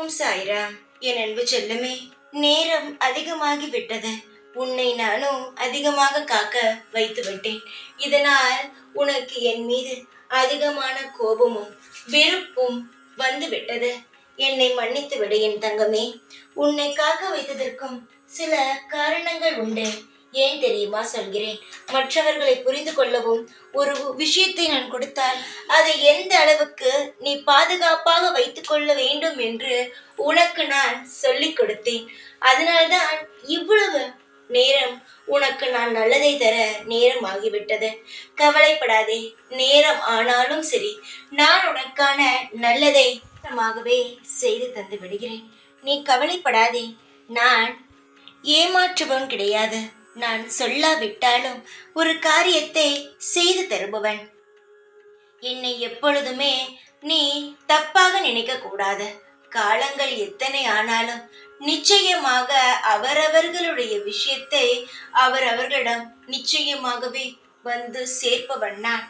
ஓம் சாய்ராம். என் அன்பு செல்லமே, நேரம் அதிகமாகி விட்டது. உன்னை நானும் அதிகமாக காக்க வைத்து விட்டேன். இதனால் உனக்கு என் மீது அதிகமான கோபமும் வெறுப்பும் வந்து விட்டது. என்னை மன்னித்து விடு என் தங்கமே. உன்னை காக்க வைத்ததற்கும் சில காரணங்கள் உண்டு. ஏன் தெரியுமா சொல்கிறேன்? மற்றவர்களை புரிந்து கொள்ளவும் ஒரு விஷயத்தை நான் கொடுத்தால் அதை எந்த அளவுக்கு நீ பாதுகாப்பாக வைத்துக் கொள்ள வேண்டும் என்று உனக்கு நான் சொல்லிக் கொடுத்தேன். அதனால்தான் இவ்வளவு நேரம் உனக்கு நான் நல்லதை தர நேரம் ஆகிவிட்டது. கவலைப்படாதே, நேரம் ஆனாலும் சரி, நான் உனக்கான நல்லதை செய்து தந்து விடுகிறேன். நீ கவலைப்படாதே. நான் ஏமாற்றுபவன் கிடையாது. நான் சொல்லாவிட்டாலும் ஒரு காரியத்தை செய்து தருபவன். என்னை எப்பொழுதுமே நீ தப்பாக நினைக்க கூடாது. காலங்கள் எத்தனை ஆனாலும் நிச்சயமாக அவரவர்களுடைய விஷயத்தை அவரவர்களிடம் நிச்சயமாகவே வந்து சேர்ப்பவன் நான்.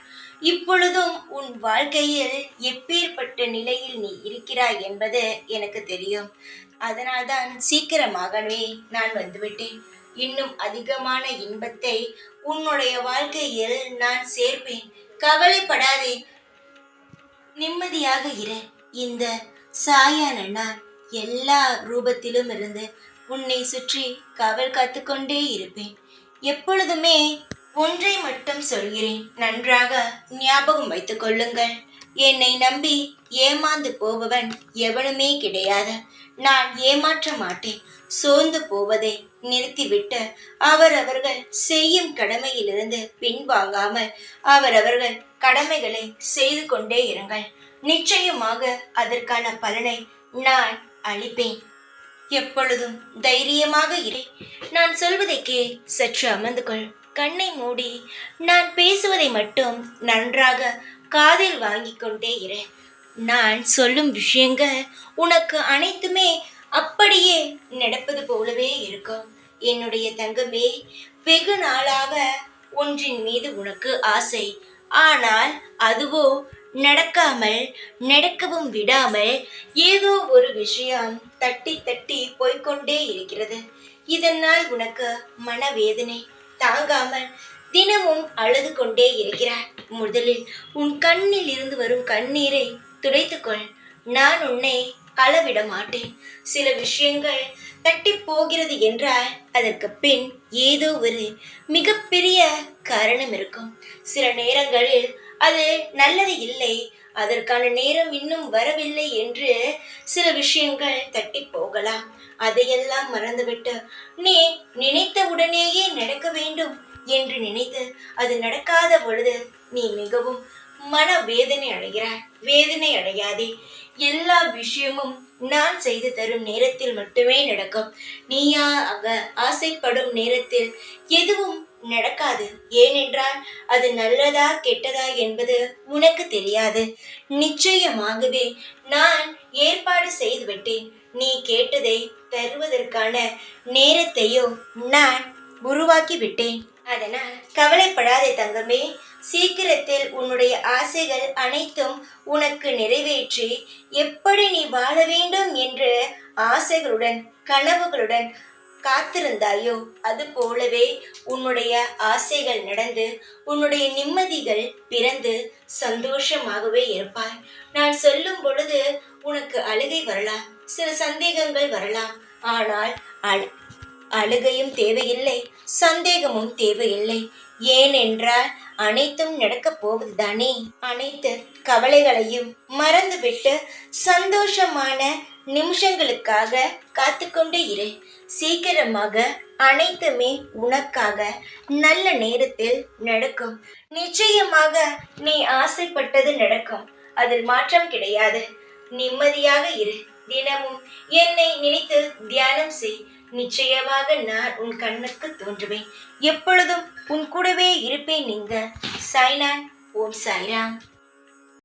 இப்பொழுதும் உன் வாழ்க்கையில் எப்பேற்பட்ட நிலையில் நீ இருக்கிறாய் என்பது எனக்கு தெரியும். அதனால்தான் சீக்கிரமாகவே நான் வந்துவிட்டேன். இன்னும் அதிகமான இன்பத்தை உன்னுடைய வாழ்க்கையில் நான் சேர்ப்பேன். கவலைப்படாதே, நிம்மதியாக இரு. இந்த சாயான நான் எல்லா ரூபத்திலும் இருந்து உன்னை சுற்றி காவல் காத்து கொண்டே இருப்பேன். எப்பொழுதுமே ஒன்றை மட்டும் சொல்கிறேன், நன்றாக ஞாபகம் வைத்துக் கொள்ளுங்கள். என்னை நம்பி ஏமாந்து போபவன் எவனுமே கிடையாது. நான் ஏமாற்ற மாட்டேன். சோர்ந்து போவதை நிறுத்திவிட்டு அவரவர்கள் செய்யும் கடமையிலிருந்து பின்வாங்காமல் அவரவர்கள் கடமைகளை செய்து கொண்டே இருங்கள். நிச்சயமாக அதற்கான பலனை நான் அளிப்பேன். எப்பொழுதும் தைரியமாக இரு. நான் சொல்வதை சற்று அமர்ந்து கொள். கண்ணை மூடி நான் பேசுவதை மட்டும் நன்றாக காதில் வாங்கி கொண்டே இரு. நான் சொல்லும் விஷயங்கள் உனக்கு அனைத்துமே அப்படியே நடப்பது போலவே இருக்கும். என்னுடைய தங்கமே, வெகு நாளாக ஒன்றின் மீது உனக்கு ஆசை. ஆனால் அதுவோ நடக்கவும் விடாமல் ஏதோ ஒரு விஷயம் தட்டி தட்டி போய்கொண்டே இருக்கிறது. இதனால் உனக்கு மனவேதனை தாங்காமல் தினமும் அழுது கொண்டே இருக்கிறாய். முதலில் உன் கண்ணில் இருந்து வரும் கண்ணீரை துடைத்துக்கொள். நான் உன்னை அளவிட மாட்டேன். சில விஷயங்கள் தட்டி போகிறது என்றால் அதற்கு பின் ஏதோ ஒரு மிகப்பெரிய காரணம் இருக்கும். சில நேரங்களில் அது நல்லது இல்லை, அதற்கான நேரம் இன்னும் வரவில்லை என்று சில விஷயங்கள் தட்டி போகலாம். அதையெல்லாம் மறந்துவிட்டு நீ நினைத்த உடனேயே நடக்க வேண்டும் என்று நினைத்து அது நடக்காத பொழுது நீ மிகவும் மன வேதனை அடைகிறாய். வேதனை அடையாதே. எல்லா விஷயமும் நான் செய்து தரும் நேரத்தில் மட்டுமே நடக்கும். நீயாக ஆசைப்படும் நேரத்தில் எதுவும் நடக்காது. ஏனென்றால் அது நல்லதா கெட்டதா என்பது உனக்கு தெரியாது. நிச்சயமாகவே நான் ஏற்பாடு செய்துவிட்டேன். நீ கேட்டதை தருவதற்கான நேரத்தையும் நான் உருவாக்கி விட்டேன். அதனால் கவலைப்படாதே தங்கமே. சீக்கிரத்தில் உன்னுடைய ஆசைகள் அனைத்தும் உனக்கு நிறைவேற்றி எப்படி நீ வாழ வேண்டும் என்று ஆசைகளுடன் கனவுகளுடன் காத்திருந்தாயோ அது போலவே உன்னுடைய ஆசைகள் நடந்து உன்னுடைய நிம்மதிகள் பிறந்து சந்தோஷமாகவே இருப்பாய். நான் சொல்லும் பொழுது உனக்கு அழுகை வரலாம், சில சந்தேகங்கள் வரலாம். ஆனால் அழுகையும் தேவையில்லை, சந்தேகமும் தேவையில்லை. ஏனென்றால் அனைத்தும் நடக்கப் போவதுதானே. அனைத்து கவலைகளையும் மறந்துவிட்டு சந்தோஷமான நிமிஷங்களுக்காக காத்துக்கொண்டு இரு. சீக்கிரமாக அனைத்துமே உனக்காக நல்ல நேரத்தில் நடக்கும். நிச்சயமாக நீ ஆசைப்பட்டது நடக்கும். அதில் மாற்றம் கிடையாது. நிம்மதியாக இரு. தினமும் என்னை நினைத்து தியானம் செய். நிச்சயமாக நான் உன் கண்ணுக்கு தோன்றுவேன். எப்பொழுதும் உன் கூடவே இருப்பேன். நீங்க சாய்நான். ஓம் சாய்ராம்.